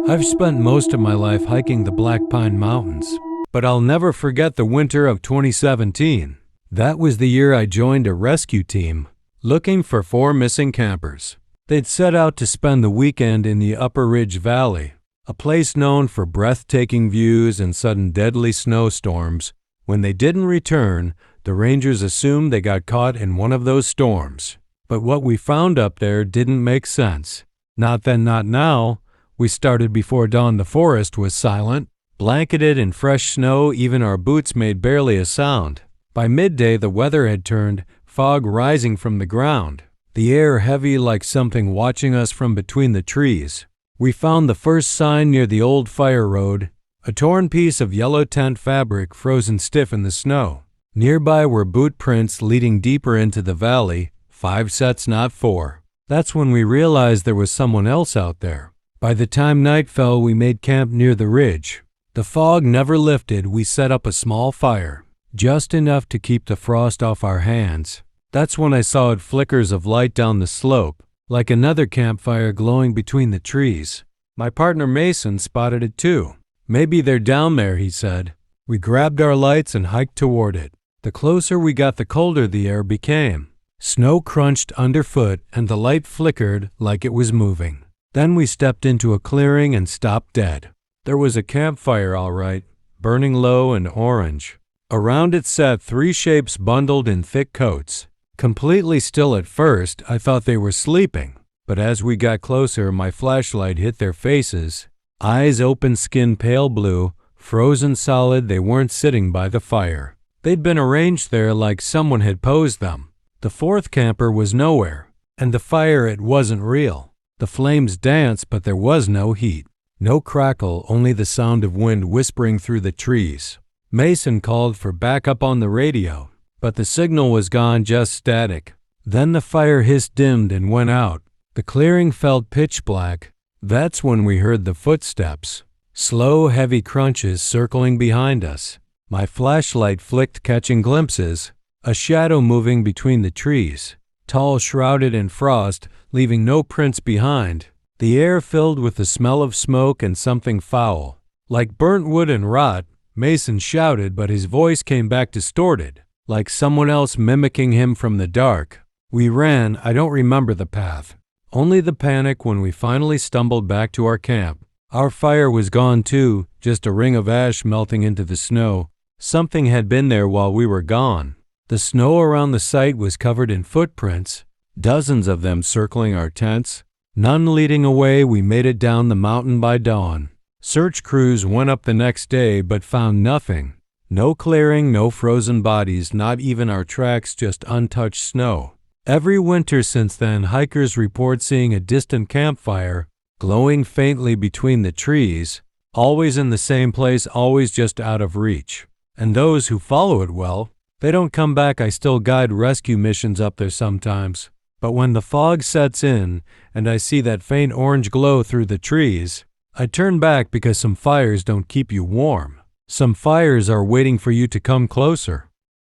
I've spent most of my life hiking the Black Pine Mountains, but I'll never forget the winter of 2017. That was the year I joined a rescue team looking for 4 missing campers. They'd set out to spend the weekend in the Upper Ridge Valley, a place known for breathtaking views and sudden deadly snowstorms. When they didn't return, the rangers assumed they got caught in one of those storms. But what we found up there didn't make sense. Not then, not now. We started before dawn. The forest was silent, blanketed in fresh snow. Even our boots made barely a sound. By midday, the weather had turned, fog rising from the ground, the air heavy like something watching us from between the trees. We found the first sign near the old fire road, a torn piece of yellow tent fabric frozen stiff in the snow. Nearby were boot prints leading deeper into the valley, 5 sets, not 4. That's when we realized there was someone else out there. By the time night fell, we made camp near the ridge. The fog never lifted. We set up a small fire, just enough to keep the frost off our hands. That's when I saw flickers of light down the slope, like another campfire glowing between the trees. My partner Mason spotted it too. "Maybe they're down there," he said. We grabbed our lights and hiked toward it. The closer we got, the colder the air became. Snow crunched underfoot and the light flickered like it was moving. Then we stepped into a clearing and stopped dead. There was a campfire, all right, burning low and orange. Around it sat 3 shapes bundled in thick coats. Completely still at first, I thought they were sleeping. But as we got closer, my flashlight hit their faces. Eyes open, skin pale blue, frozen solid. They weren't sitting by the fire. They'd been arranged there like someone had posed them. The 4th camper was nowhere, and the fire, it wasn't real. The flames danced, but there was no heat. No crackle, only the sound of wind whispering through the trees. Mason called for backup on the radio, but the signal was gone, just static. Then the fire hissed, dimmed, and went out. The clearing felt pitch black. That's when we heard the footsteps. Slow, heavy crunches circling behind us. My flashlight flicked, catching glimpses. A shadow moving between the trees, tall, shrouded in frost, leaving no prints behind. The air filled with the smell of smoke and something foul, like burnt wood and rot. Mason shouted, but his voice came back distorted, like someone else mimicking him from the dark. We ran. I don't remember the path, only the panic when we finally stumbled back to our camp. Our fire was gone too, just a ring of ash melting into the snow. Something had been there while we were gone. The snow around the site was covered in footprints, dozens of them circling our tents, none leading away. We made it down the mountain by dawn. Search crews went up the next day but found nothing. No clearing, no frozen bodies, not even our tracks, just untouched snow. Every winter since then, hikers report seeing a distant campfire, glowing faintly between the trees, always in the same place, always just out of reach. And those who follow it, well, they don't come back. I still guide rescue missions up there sometimes. But when the fog sets in and I see that faint orange glow through the trees, I turn back because some fires don't keep you warm. Some fires are waiting for you to come closer.